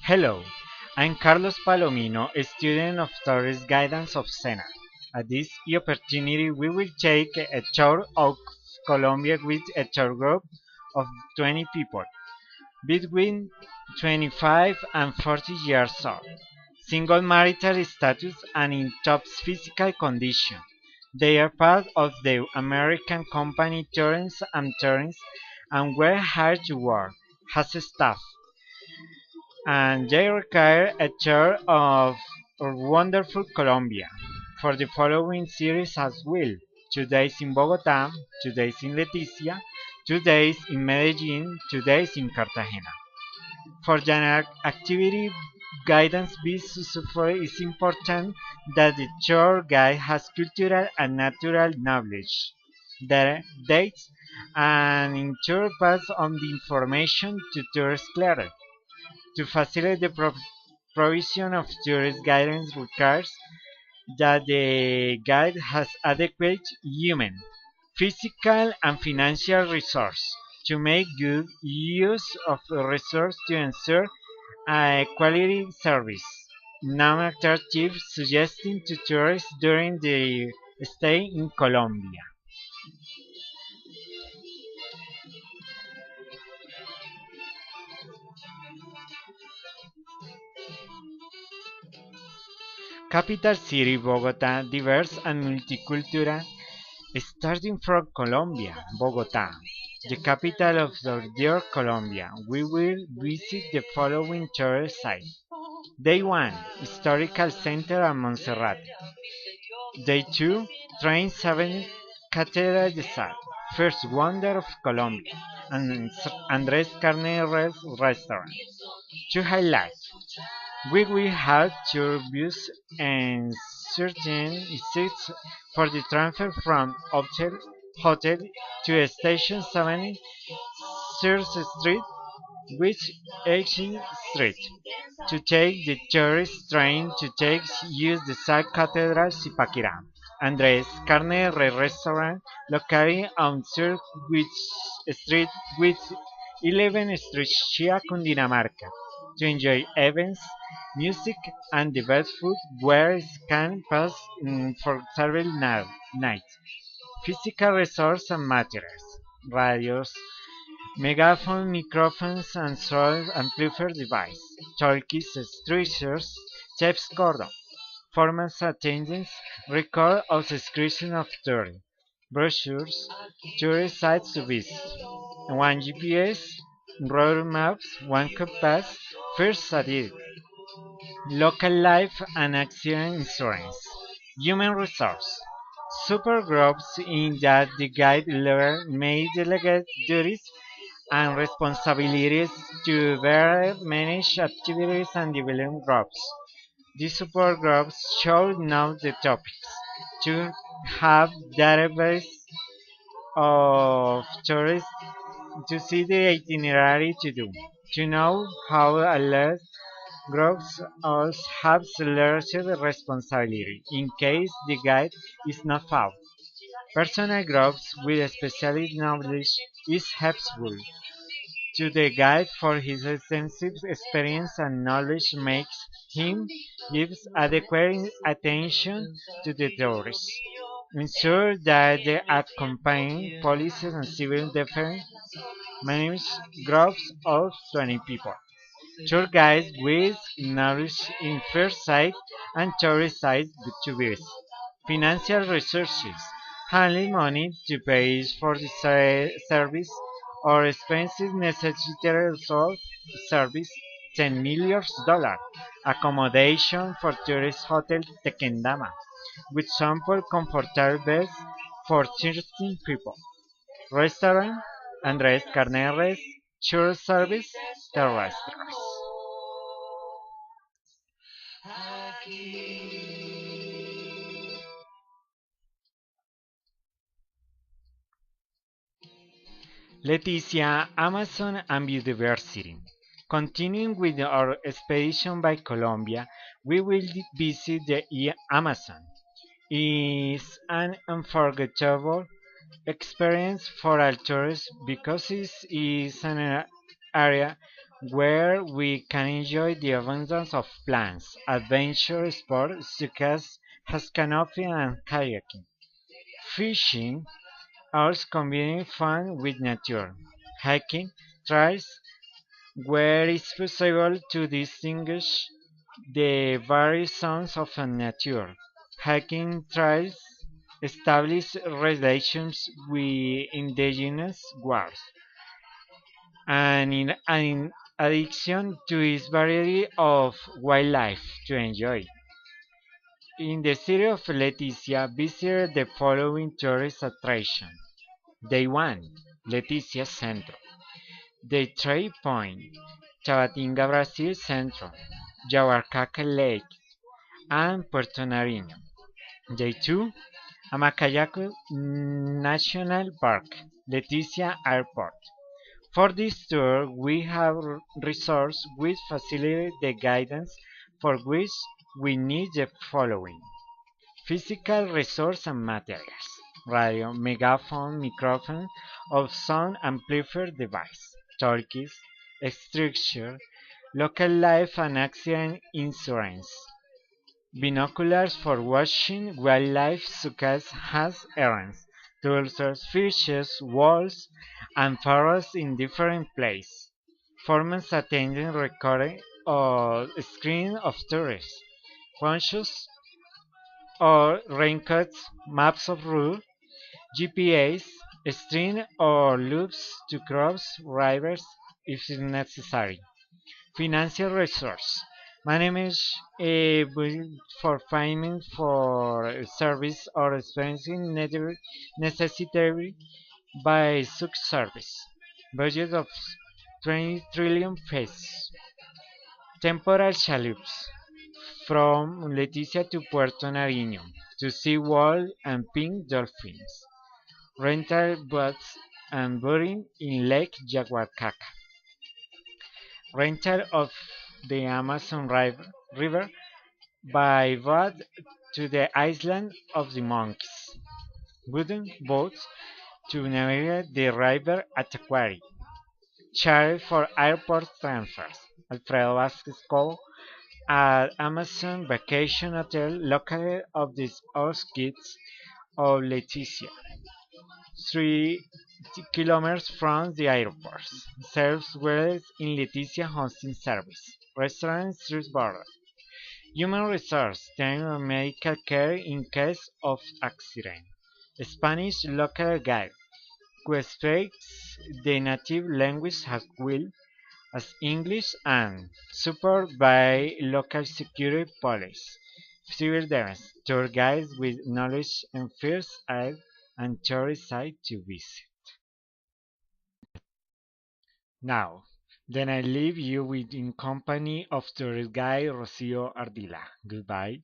Hello, I'm Carlos Palomino, a student of Tourist Guidance of SENA. At this opportunity, we will take a tour of Colombia with a tour group of 20 people, between 25 and 40 years old, single marital status and in top physical condition. They are part of the American company Tourist and were hired to work as a staff and they require a tour of wonderful Colombia for the following series as well. 2 days in Bogota, 2 days in Leticia, 2 days in Medellin, 2 days in Cartagena. For the activity guidance be useful, it's important that the tour guide has cultural and natural knowledge, the dates, and in tour pass on the information to tourists clearly. To facilitate the provision of tourist guidance requires that the guide has adequate human, physical, and financial resources to make good use of the resource to ensure a quality service, non-attractive, suggesting to tourists during their stay in Colombia. Capital city Bogota, diverse and multicultural. Starting from Colombia, Bogota, the capital of the dear Colombia, we will visit the following tourist sites. Day 1, Historical Center and Montserrat. Day 2, Train 7, Catedral de Sal, First Wonder of Colombia, and Andrés Carneres Restaurant. To highlight, we will have tourbus and certain seats for the transfer from hotel to Station 7 Sears Street, which exit street, to take the tourist train to take use the Sal Cathedral Zipaquirá. Andrés Carne Restaurant located on Circuit Street with 11 Street Shia, Cundinamarca. To enjoy events, music, and the best food, where can pass for several nights. Physical resources and materials, radios, megaphone, microphones, and sound amplifier device, talkies, structures, tapes cordon, formats attendance, record of description of tour, brochures, tourist sites to visit, one GPS, road maps, one compass, first aid, local life and accident insurance, human resource, super groups in that the guide level may delegate duties and responsibilities to better manage activities and develop groups. These support groups should know the topics, to have database of tourists, to see the itinerary to do, to know how alert groups also have selected responsibility in case the guide is not found. Personal groups with specialist knowledge is helpful to the guide for his extensive experience and knowledge makes him gives adequate attention to the tourists. Ensure that the accompanying police and civil defense manage groups of 20 people. Tour guides with knowledge in first sight and tourist sites to visit. Financial resources. Handling money to pay for the service or expenses necessary for service $10 million. Accommodation for tourist hotel Tequendama with sample comfortable beds for 13 people. Restaurant Andrés Carneres Tour Service Terrestres. Leticia, Amazon and Biodiversity. Continuing with our expedition by Colombia, we will visit the Amazon. It's an unforgettable experience for all tourists because it is an area where we can enjoy the abundance of plants, adventure sports such as canopy and kayaking, fishing, also combining fun with nature, hiking, trails, where it's possible to distinguish the various sounds of nature. Hiking trails establish relations with indigenous groups, and in addition to its variety of wildlife to enjoy. In the city of Leticia, visit the following tourist attractions. Day 1. Leticia Centro. Day 3 Point. Tabatinga Brazil Centro. Yaguarcaca Lake and Puerto Nariño. Day 2. Amacayacu National Park. Leticia Airport. For this tour, we have resources which facilitate the guidance, for which we need the following: physical resources and materials: radio, megaphone, microphone of sound amplifier device, talkies, structure, local life and accident insurance, binoculars for watching wildlife such as herons, turtles, fishes, wolves, and pharaohs in different places. Formats attending recording or screen of tourists, ponchos or raincoats, maps of route, GPS, string or loops to cross rivers if necessary. Financial resource: manage a budget for payment for service or expenses necessary by such service. Budget of 20 trillion pesos. Temporal chaloops from Leticia to Puerto Nariño to see whales and pink dolphins. Rental boats and boating in Lake Yaguarcaca. Rental of the Amazon River by boat to the island of the monkeys. Wooden boats to navigate the river at Aquari. Charter for airport transfers. Alfredo Vázquez Co. at Amazon Vacation Hotel located off the outskirts of Leticia, 3 kilometers from the airport. Serves wheels in Leticia hosting service. Restaurant street border. Human resource, technical and medical care in case of accident. Spanish local guide, who speaks the native language as well as English, and support by local security police. Civil defense, tour guides with knowledge and first aid and tourist site to visit. Now, then I leave you with in company of tourist guide Rocio Ardila. Goodbye.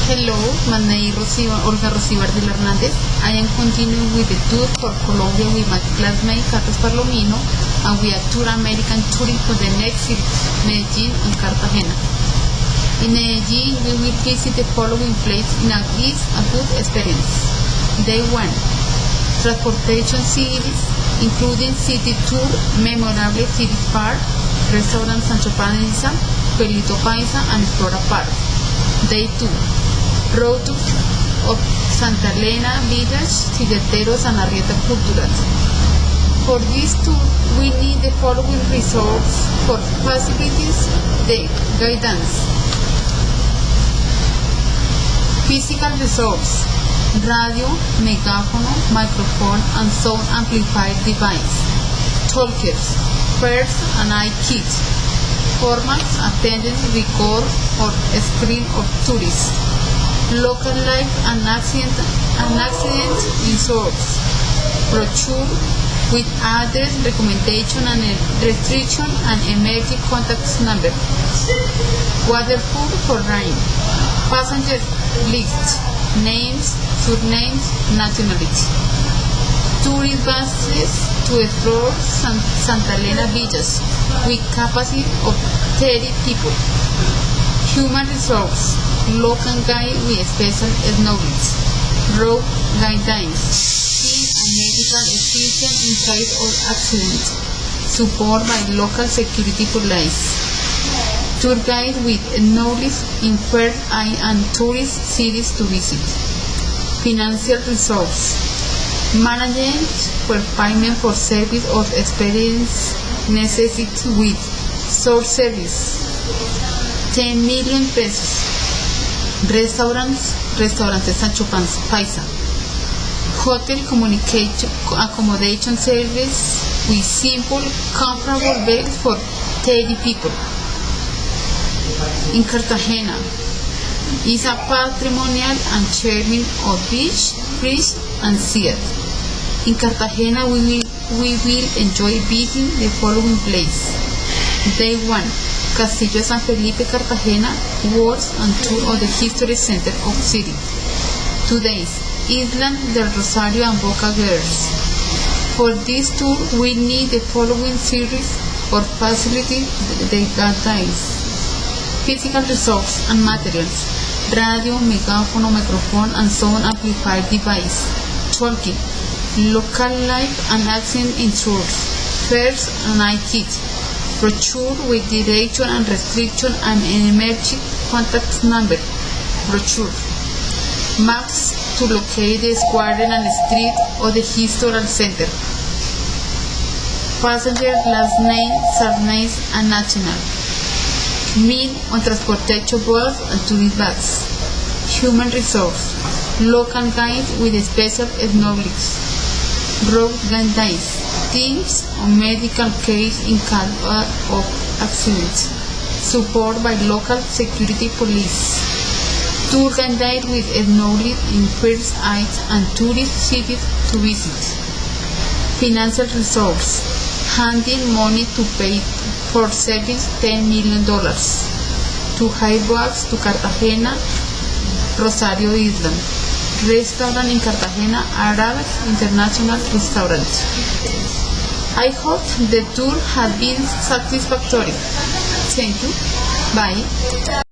Hello, my name is Olga Rocío Ardila Hernández. I am continuing with the tour for Colombia with my classmate Carlos Palomino, and we are tour American touring for the next cities, Medellin and Cartagena. In Medellin, we will visit the following places in a good experience. Day 1. Transportation cities, including city tour, memorable city park, restaurant Sancho Panza, Pueblito Paisa, and Explora Park. Day 2. Road of Santa Elena Village, Silleteros, and Arrieta Culturals. For this tour, we need the following resources for facilities: the guidance, physical resource, radio, megaphone, microphone, and sound amplifier device, talkers, first and aid kit, formats, attendance, record, or screen of tourists, local life and accident insurance, brochure with address, recommendation and restriction, and emergency contact number, waterproof for rain, passenger list, names, surnames, nationality, tourist buses to explore Santa Elena Villas with capacity of 30 people. Human resource, local guide with special knowledge, road guidelines, medical assistance in case of accident. Support by local security police. Tour guide with knowledge in first eye and tourist cities to visit. Financial resource. Management for payment for service or experience necessity with source service. 10 million pesos. Restaurants Sancho Paisa. Hotel communication accommodation service with simple, comfortable beds for 30 people. In Cartagena is a patrimonial and charming of beach, fish and sea. In Cartagena we will enjoy visiting the following place. Day 1. Castillo San Felipe, Cartagena, walks and tour of the history center of city. 2 days. Island del Rosario and Boca Girls. For this tour, we need the following series or facility the guides. Physical resources and materials. Radio, megaphone, microphone, and sound amplifier device. Talking. Local life and accent in tours. First night kit. Brochure with direction and restriction and an emergency contact number. Brochure. Maps to locate the square and street of the historical center. Passenger last name, surnames, and national. Mean on transportation bus and tourist bags. Human resource. Local guide with special knowledge. Road guides. Teams on medical case in case of accidents. Support by local security police. Tour guide with knowledge in first aid and tourist cities to visit. Financial resource. Handing money to pay for service $10 million. To hire buses to Cartagena, Rosario Island. Restaurant in Cartagena, Arab International Restaurant. I hope the tour has been satisfactory. Thank you. Bye.